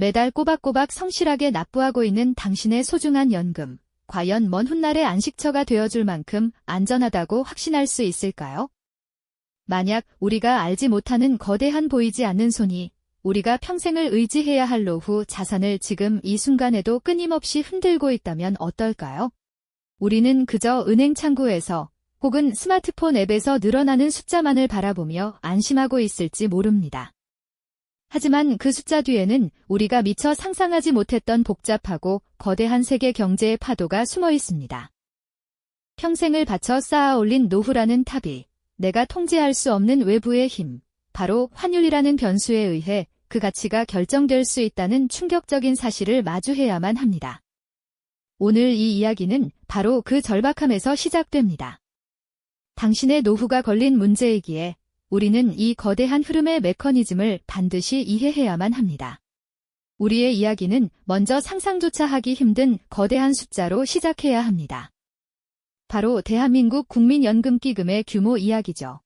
매달 꼬박꼬박 성실하게 납부하고 있는 당신의 소중한 연금, 과연 먼 훗날의 안식처가 되어줄 만큼 안전하다고 확신할 수 있을까요? 만약 우리가 알지 못하는 거대한 보이지 않는 손이 우리가 평생을 의지해야 할 노후 자산을 지금 이 순간에도 끊임없이 흔들고 있다면 어떨까요? 우리는 그저 은행 창구에서 혹은 스마트폰 앱에서 늘어나는 숫자만을 바라보며 안심하고 있을지 모릅니다. 하지만 그 숫자 뒤에는 우리가 미처 상상하지 못했던 복잡하고 거대한 세계 경제의 파도가 숨어 있습니다. 평생을 바쳐 쌓아 올린 노후라는 탑이 내가 통제할 수 없는 외부의 힘, 바로 환율이라는 변수에 의해 그 가치가 결정될 수 있다는 충격적인 사실을 마주해야만 합니다. 오늘 이 이야기는 바로 그 절박함에서 시작됩니다. 당신의 노후가 걸린 문제이기에 우리는 이 거대한 흐름의 메커니즘을 반드시 이해해야만 합니다. 우리의 이야기는 먼저 상상조차 하기 힘든 거대한 숫자로 시작해야 합니다. 바로 대한민국 국민연금기금의 규모 이야기죠.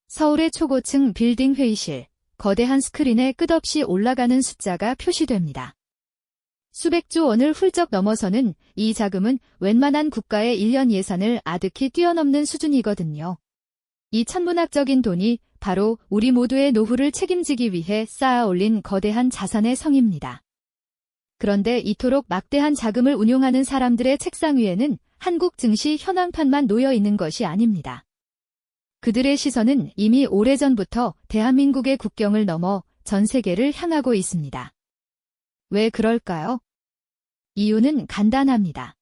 서울의 초고층 빌딩 회의실, 거대한 스크린에 끝없이 올라가는 숫자가 표시됩니다. 수백조 원을 훌쩍 넘어서는 이 자금은 웬만한 국가의 1년 예산을 아득히 뛰어넘는 수준이거든요. 이 천문학적인 돈이 바로 우리 모두의 노후를 책임지기 위해 쌓아 올린 거대한 자산의 성입니다. 그런데 이토록 막대한 자금을 운용하는 사람들의 책상 위에는 한국 증시 현황판만 놓여 있는 것이 아닙니다. 그들의 시선은 이미 오래전부터 대한민국의 국경을 넘어 전 세계를 향하고 있습니다. 왜 그럴까요? 이유는 간단합니다.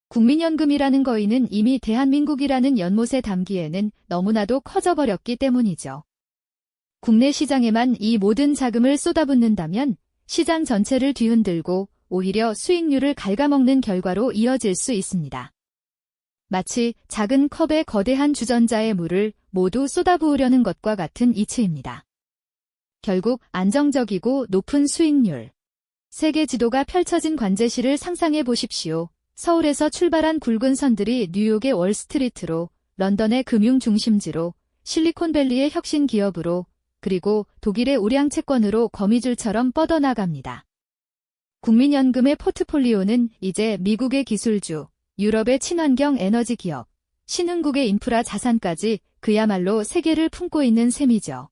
국민연금이라는 거인은 이미 대한민국이라는 연못에 담기에는 너무나도 커져버렸기 때문이죠. 국내 시장에만 이 모든 자금을 쏟아붓는다면 시장 전체를 뒤흔들고 오히려 수익률을 갉아먹는 결과로 이어질 수 있습니다. 마치 작은 컵에 거대한 주전자의 물을 모두 쏟아부으려는 것과 같은 이치입니다. 결국 안정적이고 높은 수익률. 세계 지도가 펼쳐진 관제실을 상상해 보십시오. 서울에서 출발한 굵은 선들이 뉴욕의 월스트리트로, 런던의 금융 중심지로, 실리콘밸리의 혁신 기업으로, 그리고 독일의 우량 채권으로 거미줄처럼 뻗어나갑니다. 국민연금의 포트폴리오는 이제 미국의 기술주, 유럽의 친환경 에너지 기업, 신흥국의 인프라 자산까지 그야말로 세계를 품고 있는 셈이죠.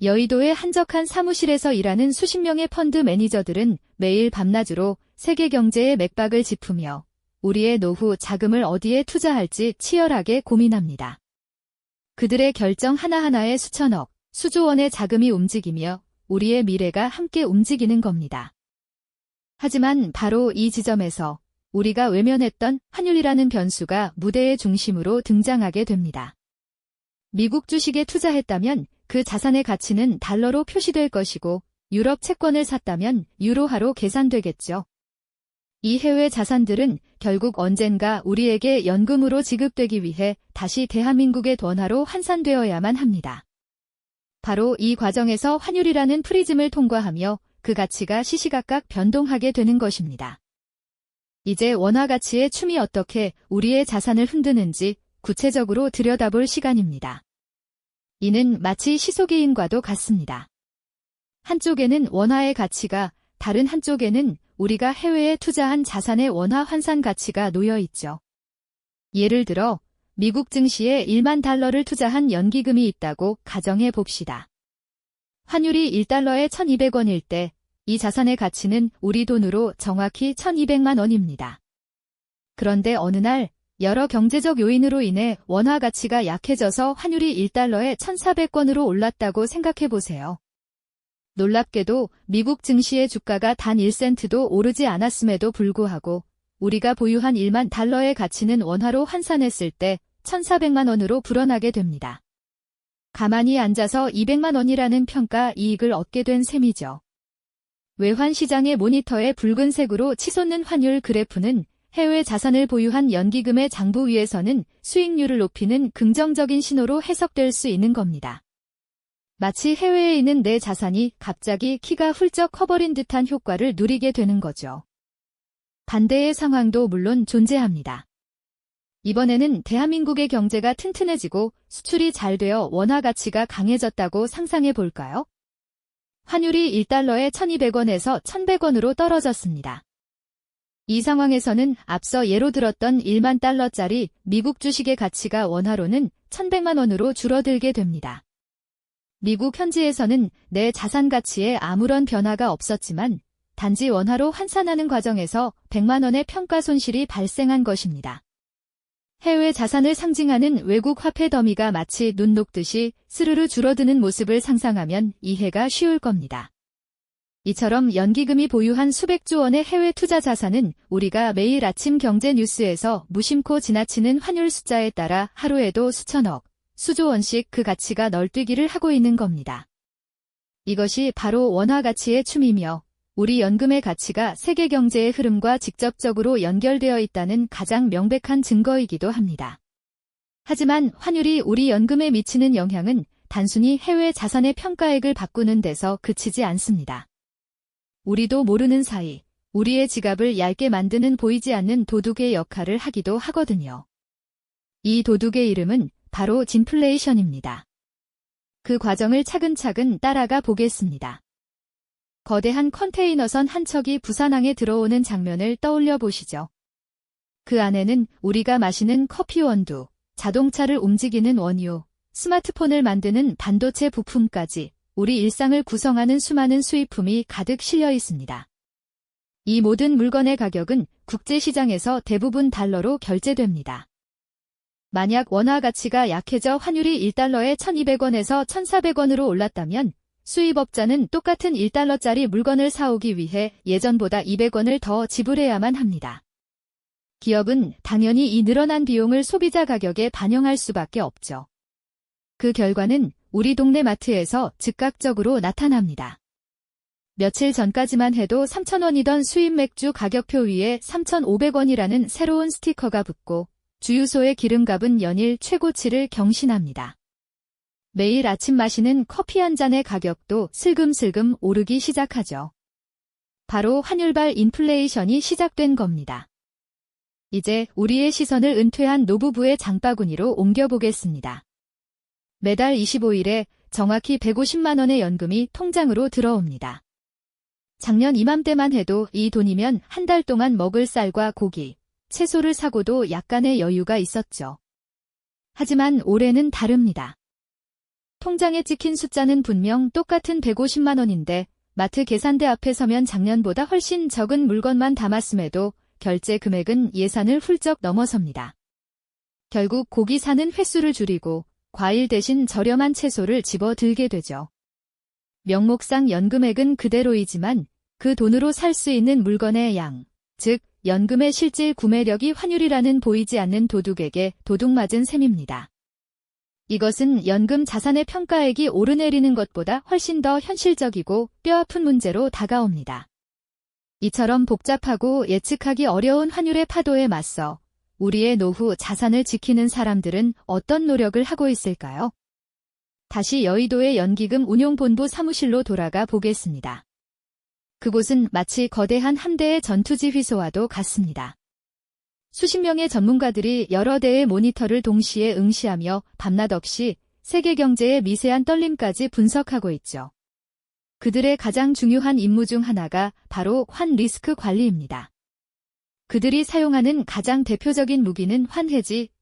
여의도의 한적한 사무실에서 일하는 수십 명의 펀드 매니저들은 매일 밤낮으로 세계 경제의 맥박을 짚으며 우리의 노후 자금을 어디에 투자할지 치열하게 고민합니다. 그들의 결정 하나하나에 수천억, 수조 원의 자금이 움직이며 우리의 미래가 함께 움직이는 겁니다. 하지만 바로 이 지점에서 우리가 외면했던 환율이라는 변수가 무대의 중심으로 등장하게 됩니다. 미국 주식에 투자했다면 그 자산의 가치는 달러로 표시될 것이고 유럽 채권을 샀다면 유로화로 계산되겠죠. 이 해외 자산들은 결국 언젠가 우리에게 연금으로 지급되기 위해 다시 대한민국의 원화로 환산되어야만 합니다. 바로 이 과정에서 환율이라는 프리즘을 통과하며 그 가치가 시시각각 변동하게 되는 것입니다. 이제 원화 가치의 춤이 어떻게 우리의 자산을 흔드는지 구체적으로 들여다볼 시간입니다. 이는 마치 시소게임과도 같습니다. 한쪽에는 원화의 가치가, 다른 한쪽에는 우리가 해외에 투자한 자산의 원화 환산 가치가 놓여 있죠. 예를 들어 미국 증시에 1만 달러를 투자한 연기금이 있다고 가정해 봅시다. 환율이 1달러에 1,200원일 때 이 자산의 가치는 우리 돈으로 정확히 1,200만 원입니다. 그런데 어느 날 여러 경제적 요인으로 인해 원화 가치가 약해져서 환율이 1달러에 1,400원으로 올랐다고 생각해 보세요. 놀랍게도 미국 증시의 주가가 단 1센트도 오르지 않았음에도 불구하고 우리가 보유한 1만 달러의 가치는 원화로 환산했을 때 1,400만 원으로 불어나게 됩니다. 가만히 앉아서 200만 원이라는 평가 이익을 얻게 된 셈이죠. 외환시장의 모니터에 붉은색으로 치솟는 환율 그래프는 해외 자산을 보유한 연기금의 장부 위에서는 수익률을 높이는 긍정적인 신호로 해석될 수 있는 겁니다. 마치 해외에 있는 내 자산이 갑자기 키가 훌쩍 커버린 듯한 효과를 누리게 되는 거죠. 반대의 상황도 물론 존재합니다. 이번에는 대한민국의 경제가 튼튼해지고 수출이 잘 되어 원화 가치가 강해졌다고 상상해 볼까요? 환율이 1달러에 1200원에서 1100원으로 떨어졌습니다. 이 상황에서는 앞서 예로 들었던 1만 달러짜리 미국 주식의 가치가 원화로는 1100만 원으로 줄어들게 됩니다. 미국 현지에서는 내 자산 가치에 아무런 변화가 없었지만 단지 원화로 환산하는 과정에서 100만 원의 평가 손실이 발생한 것입니다. 해외 자산을 상징하는 외국 화폐 더미가 마치 눈 녹듯이 스르르 줄어드는 모습을 상상하면 이해가 쉬울 겁니다. 이처럼 연기금이 보유한 수백조 원의 해외 투자 자산은 우리가 매일 아침 경제 뉴스에서 무심코 지나치는 환율 숫자에 따라 하루에도 수천억, 수조 원씩 그 가치가 널뛰기를 하고 있는 겁니다. 이것이 바로 원화 가치의 춤이며 우리 연금의 가치가 세계 경제의 흐름과 직접적으로 연결되어 있다는 가장 명백한 증거이기도 합니다. 하지만 환율이 우리 연금에 미치는 영향은 단순히 해외 자산의 평가액을 바꾸는 데서 그치지 않습니다. 우리도 모르는 사이 우리의 지갑을 얇게 만드는 보이지 않는 도둑의 역할을 하기도 하거든요. 이 도둑의 이름은 바로 진플레이션입니다. 그 과정을 차근차근 따라가 보겠습니다. 거대한 컨테이너선 한 척이 부산항에 들어오는 장면을 떠올려 보시죠. 그 안에는 우리가 마시는 커피 원두, 자동차를 움직이는 원유, 스마트폰을 만드는 반도체 부품까지 우리 일상을 구성하는 수많은 수입품이 가득 실려 있습니다. 이 모든 물건의 가격은 국제시장에서 대부분 달러로 결제됩니다. 만약 원화 가치가 약해져 환율이 1달러에 1200원에서 1400원으로 올랐다면 수입업자는 똑같은 1달러짜리 물건을 사오기 위해 예전보다 200원을 더 지불해야만 합니다. 기업은 당연히 이 늘어난 비용을 소비자 가격에 반영할 수밖에 없죠. 그 결과는 우리 동네 마트에서 즉각적으로 나타납니다. 며칠 전까지만 해도 3,000원이던 수입 맥주 가격표 위에 3,500원이라는 새로운 스티커가 붙고 주유소의 기름값은 연일 최고치를 경신합니다. 매일 아침 마시는 커피 한 잔의 가격도 슬금슬금 오르기 시작하죠. 바로 환율발 인플레이션이 시작된 겁니다. 이제 우리의 시선을 은퇴한 노부부의 장바구니로 옮겨보겠습니다. 매달 25일에 정확히 150만 원의 연금이 통장으로 들어옵니다. 작년 이맘때만 해도 이 돈이면 한 달 동안 먹을 쌀과 고기, 채소를 사고도 약간의 여유가 있었죠. 하지만 올해는 다릅니다. 통장에 찍힌 숫자는 분명 똑같은 150만 원인데 마트 계산대 앞에 서면 작년보다 훨씬 적은 물건만 담았음에도 결제 금액은 예산을 훌쩍 넘어섭니다. 결국 고기 사는 횟수를 줄이고 과일 대신 저렴한 채소를 집어들게 되죠. 명목상 연금액은 그대로이지만 그 돈으로 살 수 있는 물건의 양, 즉 연금의 실질 구매력이 환율이라는 보이지 않는 도둑에게 도둑맞은 셈입니다. 이것은 연금 자산의 평가액이 오르내리는 것보다 훨씬 더 현실적이고 뼈아픈 문제로 다가옵니다. 이처럼 복잡하고 예측하기 어려운 환율의 파도에 맞서 우리의 노후 자산을 지키는 사람들은 어떤 노력을 하고 있을까요? 다시 여의도의 연기금 운용본부 사무실로 돌아가 보겠습니다. 그곳은 마치 거대한 함대의 전투지휘소와도 같습니다. 수십 명의 전문가들이 여러 대의 모니터를 동시에 응시하며 밤낮 없이 세계 경제의 미세한 떨림까지 분석하고 있죠. 그들의 가장 중요한 임무 중 하나가 바로 환 리스크 관리입니다. 그들이 사용하는 가장 대표적인 무기는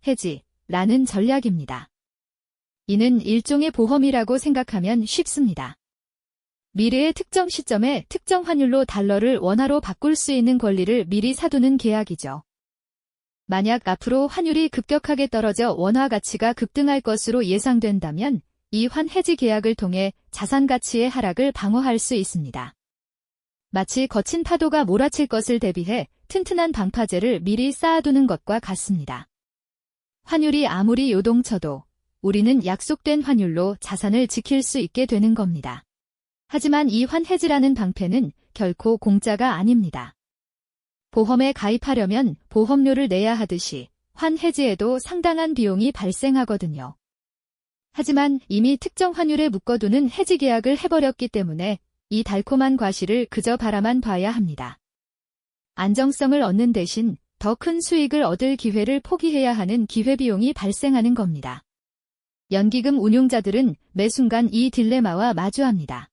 헤지라는 전략입니다. 이는 일종의 보험이라고 생각하면 쉽습니다. 미래의 특정 시점에 특정 환율로 달러를 원화로 바꿀 수 있는 권리를 미리 사두는 계약이죠. 만약 앞으로 환율이 급격하게 떨어져 원화 가치가 급등할 것으로 예상된다면 이 환 해지 계약을 통해 자산 가치의 하락을 방어할 수 있습니다. 마치 거친 파도가 몰아칠 것을 대비해 튼튼한 방파제를 미리 쌓아두는 것과 같습니다. 환율이 아무리 요동쳐도 우리는 약속된 환율로 자산을 지킬 수 있게 되는 겁니다. 하지만 이 환 해지라는 방패는 결코 공짜가 아닙니다. 보험에 가입하려면 보험료를 내야 하듯이 환 해지에도 상당한 비용이 발생하거든요. 하지만 이미 특정 환율에 묶어두는 해지 계약을 해버렸기 때문에 이 달콤한 과실을 그저 바라만 봐야 합니다. 안정성을 얻는 대신 더 큰 수익을 얻을 기회를 포기해야 하는 기회비용이 발생하는 겁니다. 연기금 운용자들은 매 순간 이 딜레마와 마주합니다.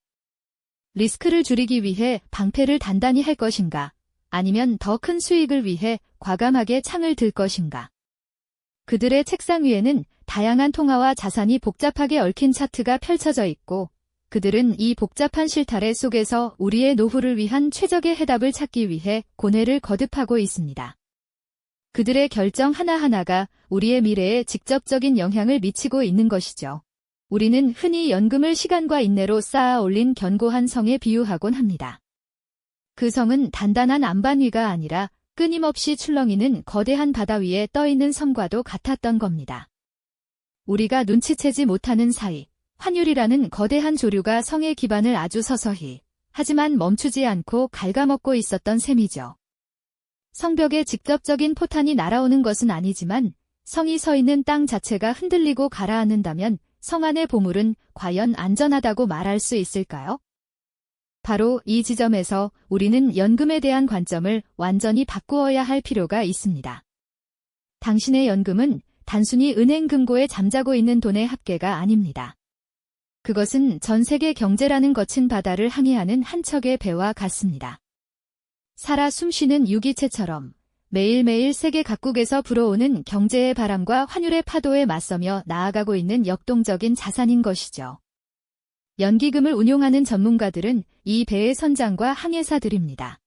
리스크를 줄이기 위해 방패를 단단히 할 것인가? 아니면 더 큰 수익을 위해 과감하게 창을 들 것인가? 그들의 책상 위에는 다양한 통화와 자산이 복잡하게 얽힌 차트가 펼쳐져 있고, 그들은 이 복잡한 실타래 속에서 우리의 노후를 위한 최적의 해답을 찾기 위해 고뇌를 거듭하고 있습니다. 그들의 결정 하나하나가 우리의 미래에 직접적인 영향을 미치고 있는 것이죠. 우리는 흔히 연금을 시간과 인내로 쌓아 올린 견고한 성에 비유하곤 합니다. 그 성은 단단한 안반 위가 아니라 끊임없이 출렁이는 거대한 바다 위에 떠있는 섬과도 같았던 겁니다. 우리가 눈치채지 못하는 사이, 환율이라는 거대한 조류가 성의 기반을 아주 서서히, 하지만 멈추지 않고 갉아먹고 있었던 셈이죠. 성벽에 직접적인 포탄이 날아오는 것은 아니지만 성이 서 있는 땅 자체가 흔들리고 가라앉는다면 성 안의 보물은 과연 안전하다고 말할 수 있을까요? 바로 이 지점에서 우리는 연금에 대한 관점을 완전히 바꾸어야 할 필요가 있습니다. 당신의 연금은 단순히 은행 금고에 잠자고 있는 돈의 합계가 아닙니다. 그것은 전 세계 경제라는 거친 바다를 항해하는 한 척의 배와 같습니다. 살아 숨쉬는 유기체처럼 매일매일 세계 각국에서 불어오는 경제의 바람과 환율의 파도에 맞서며 나아가고 있는 역동적인 자산인 것이죠. 연기금을 운용하는 전문가들은 이 배의 선장과 항해사들입니다.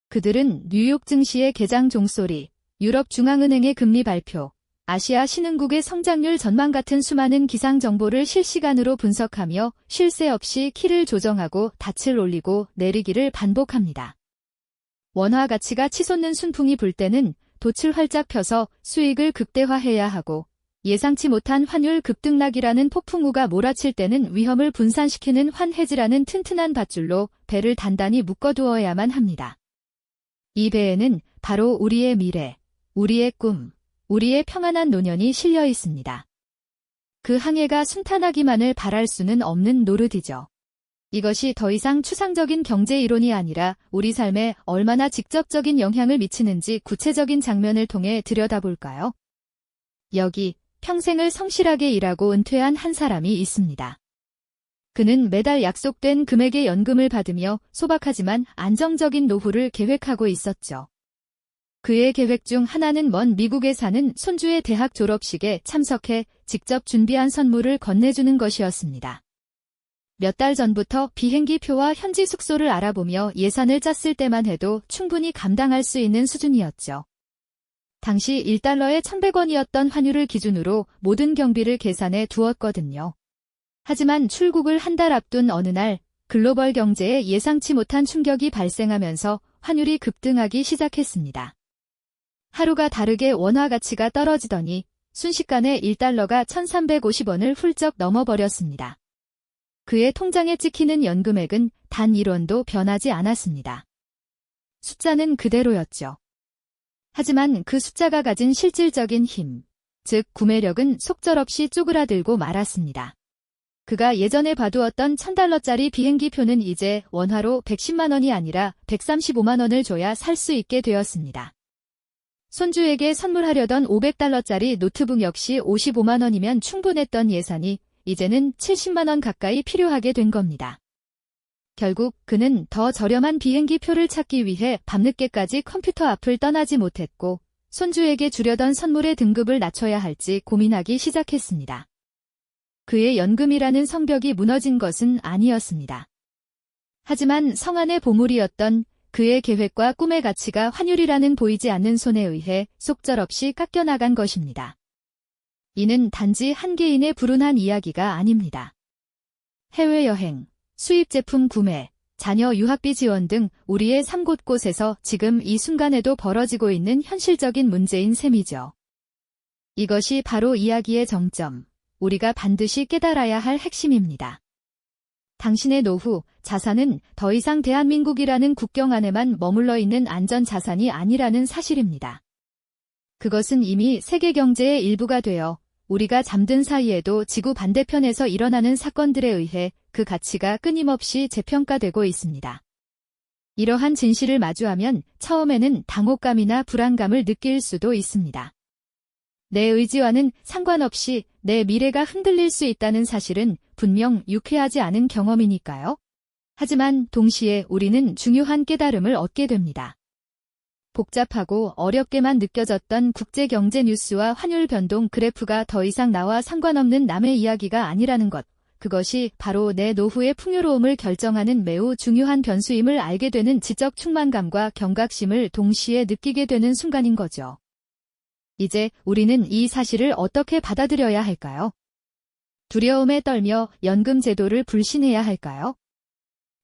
그들은 뉴욕 증시의 개장 종소리, 유럽 중앙은행의 금리 발표, 아시아 신흥국의 성장률 전망 같은 수많은 기상 정보를 실시간으로 분석하며 쉴 새 없이 키를 조정하고 닻을 올리고 내리기를 반복합니다. 원화 가치가 치솟는 순풍이 불 때는 돛을 활짝 펴서 수익을 극대화해야 하고, 예상치 못한 환율 급등락이라는 폭풍우가 몰아칠 때는 위험을 분산시키는 환해지라는 튼튼한 밧줄로 배를 단단히 묶어두어야만 합니다. 이 배에는 바로 우리의 미래, 우리의 꿈, 우리의 평안한 노년이 실려 있습니다. 그 항해가 순탄하기만을 바랄 수는 없는 노릇이죠. 이것이 더 이상 추상적인 경제 이론이 아니라 우리 삶에 얼마나 직접적인 영향을 미치는지 구체적인 장면을 통해 들여다볼까요? 여기 평생을 성실하게 일하고 은퇴한 한 사람이 있습니다. 그는 매달 약속된 금액의 연금을 받으며 소박하지만 안정적인 노후를 계획하고 있었죠. 그의 계획 중 하나는 먼 미국에 사는 손주의 대학 졸업식에 참석해 직접 준비한 선물을 건네주는 것이었습니다. 몇 달 전부터 비행기 표와 현지 숙소를 알아보며 예산을 짰을 때만 해도 충분히 감당할 수 있는 수준이었죠. 당시 1달러에 1,100원이었던 환율을 기준으로 모든 경비를 계산해 두었거든요. 하지만 출국을 한 달 앞둔 어느 날 글로벌 경제에 예상치 못한 충격이 발생하면서 환율이 급등하기 시작했습니다. 하루가 다르게 원화 가치가 떨어지더니 순식간에 1달러가 1,350원을 훌쩍 넘어버렸습니다. 그의 통장에 찍히는 연금액은 단 1원도 변하지 않았습니다. 숫자는 그대로였죠. 하지만 그 숫자가 가진 실질적인 힘, 즉 구매력은 속절없이 쪼그라들고 말았습니다. 그가 예전에 봐두었던 1,000달러짜리 비행기 표는 이제 원화로 110만 원이 아니라 135만 원을 줘야 살 수 있게 되었습니다. 손주에게 선물하려던 500달러짜리 노트북 역시 55만 원이면 충분했던 예산이 이제는 70만 원 가까이 필요하게 된 겁니다. 결국 그는 더 저렴한 비행기 표를 찾기 위해 밤늦게까지 컴퓨터 앞을 떠나지 못했고 손주에게 주려던 선물의 등급을 낮춰야 할지 고민하기 시작했습니다. 그의 연금이라는 성벽이 무너진 것은 아니었습니다. 하지만 성 안의 보물이었던 그의 계획과 꿈의 가치가 환율이라는 보이지 않는 손에 의해 속절없이 깎여나간 것입니다. 이는 단지 한 개인의 불운한 이야기가 아닙니다. 해외여행, 수입 제품 구매, 자녀 유학비 지원 등 우리의 삶 곳곳에서 지금 이 순간에도 벌어지고 있는 현실적인 문제인 셈이죠. 이것이 바로 이야기의 정점, 우리가 반드시 깨달아야 할 핵심입니다. 당신의 노후, 자산은 더 이상 대한민국이라는 국경 안에만 머물러 있는 안전 자산이 아니라는 사실입니다. 그것은 이미 세계 경제의 일부가 되어 우리가 잠든 사이에도 지구 반대편에서 일어나는 사건들에 의해 그 가치가 끊임없이 재평가되고 있습니다. 이러한 진실을 마주하면 처음에는 당혹감이나 불안감을 느낄 수도 있습니다. 내 의지와는 상관없이 내 미래가 흔들릴 수 있다는 사실은 분명 유쾌하지 않은 경험이니까요. 하지만 동시에 우리는 중요한 깨달음을 얻게 됩니다. 복잡하고 어렵게만 느껴졌던 국제경제 뉴스와 환율 변동 그래프가 더 이상 나와 상관없는 남의 이야기가 아니라는 것, 그것이 바로 내 노후의 풍요로움을 결정하는 매우 중요한 변수임을 알게 되는 지적 충만감과 경각심을 동시에 느끼게 되는 순간인 거죠. 이제 우리는 이 사실을 어떻게 받아들여야 할까요? 두려움에 떨며 연금 제도를 불신해야 할까요?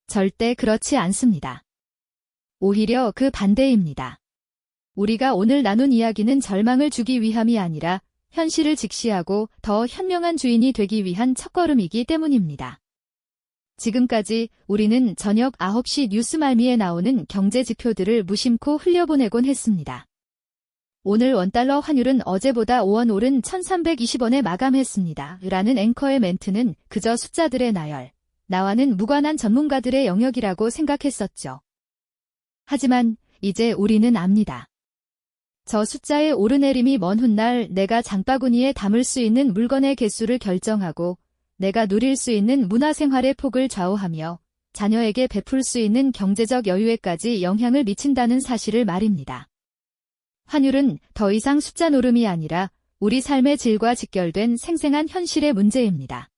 절대 그렇지 않습니다. 오히려 그 반대입니다. 우리가 오늘 나눈 이야기는 절망을 주기 위함이 아니라 현실을 직시하고 더 현명한 주인이 되기 위한 첫걸음이기 때문입니다. 지금까지 우리는 저녁 9시 뉴스 말미에 나오는 경제 지표들을 무심코 흘려보내곤 했습니다. 오늘 원달러 환율은 어제보다 5원 오른 1320원에 마감했습니다. 라는 앵커의 멘트는 그저 숫자들의 나열, 나와는 무관한 전문가들의 영역이라고 생각했었죠. 하지만 이제 우리는 압니다. 저 숫자의 오르내림이 먼 훗날 내가 장바구니에 담을 수 있는 물건의 개수를 결정하고 내가 누릴 수 있는 문화생활의 폭을 좌우하며 자녀에게 베풀 수 있는 경제적 여유에까지 영향을 미친다는 사실을 말입니다. 환율은 더 이상 숫자 노름이 아니라 우리 삶의 질과 직결된 생생한 현실의 문제입니다.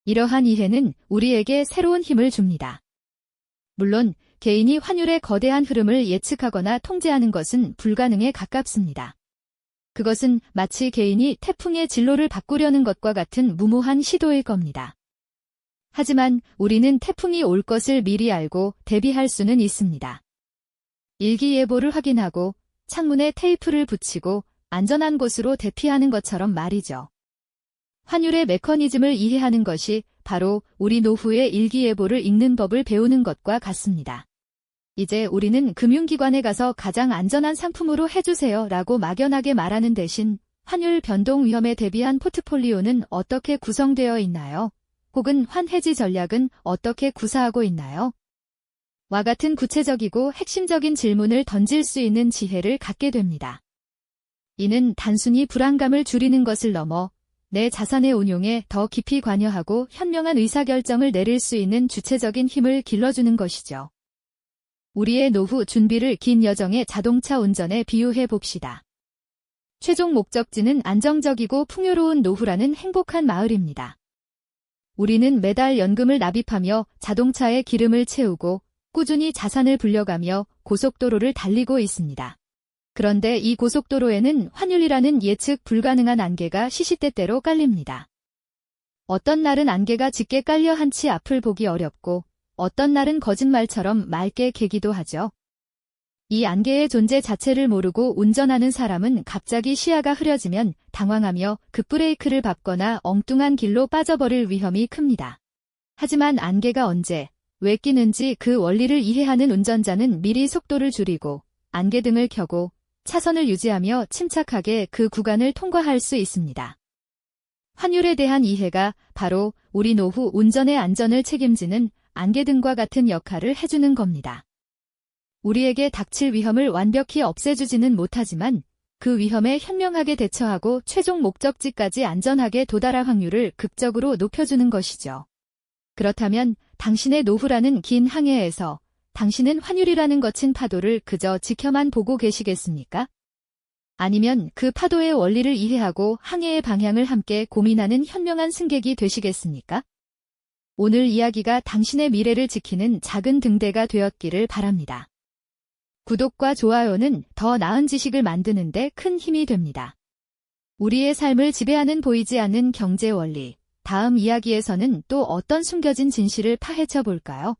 이러한 이해는 우리에게 새로운 힘을 줍니다. 물론 개인이 환율의 거대한 흐름을 예측하거나 통제하는 것은 불가능에 가깝습니다. 그것은 마치 개인이 태풍의 진로를 바꾸려는 것과 같은 무모한 시도일 겁니다. 하지만 우리는 태풍이 올 것을 미리 알고 대비할 수는 있습니다. 일기예보를 확인하고 창문에 테이프를 붙이고 안전한 곳으로 대피하는 것처럼 말이죠. 환율의 메커니즘을 이해하는 것이 바로 우리 노후의 일기예보를 읽는 법을 배우는 것과 같습니다. 이제 우리는 금융기관에 가서 가장 안전한 상품으로 해주세요 라고 막연하게 말하는 대신 환율 변동 위험에 대비한 포트폴리오는 어떻게 구성되어 있나요? 혹은 환해지 전략은 어떻게 구사하고 있나요? 와 같은 구체적이고 핵심적인 질문을 던질 수 있는 지혜를 갖게 됩니다. 이는 단순히 불안감을 줄이는 것을 넘어 내 자산의 운용에 더 깊이 관여하고 현명한 의사결정을 내릴 수 있는 주체적인 힘을 길러주는 것이죠. 우리의 노후 준비를 긴 여정의 자동차 운전에 비유해 봅시다. 최종 목적지는 안정적이고 풍요로운 노후라는 행복한 마을입니다. 우리는 매달 연금을 납입하며 자동차에 기름을 채우고 꾸준히 자산을 불려가며 고속도로를 달리고 있습니다. 그런데 이 고속도로에는 환율이라는 예측 불가능한 안개가 시시때때로 깔립니다. 어떤 날은 안개가 짙게 깔려 한치 앞을 보기 어렵고 어떤 날은 거짓말처럼 맑게 개기도 하죠. 이 안개의 존재 자체를 모르고 운전하는 사람은 갑자기 시야가 흐려지면 당황하며 급브레이크를 밟거나 엉뚱한 길로 빠져버릴 위험이 큽니다. 하지만 안개가 언제, 왜 끼는지 그 원리를 이해하는 운전자는 미리 속도를 줄이고 안개등을 켜고 차선을 유지하며 침착하게 그 구간을 통과할 수 있습니다. 환율에 대한 이해가 바로 우리 노후 운전의 안전을 책임지는 안개등과 같은 역할을 해주는 겁니다. 우리에게 닥칠 위험을 완벽히 없애주지는 못하지만 그 위험에 현명하게 대처하고 최종 목적지까지 안전하게 도달할 확률을 극적으로 높여주는 것이죠. 그렇다면 당신의 노후라는 긴 항해에서 당신은 환율이라는 거친 파도를 그저 지켜만 보고 계시겠습니까? 아니면 그 파도의 원리를 이해하고 항해의 방향을 함께 고민하는 현명한 승객이 되시겠습니까? 오늘 이야기가 당신의 미래를 지키는 작은 등대가 되었기를 바랍니다. 구독과 좋아요는 더 나은 지식을 만드는 데 큰 힘이 됩니다. 우리의 삶을 지배하는 보이지 않는 경제 원리. 다음 이야기에서는 또 어떤 숨겨진 진실을 파헤쳐 볼까요?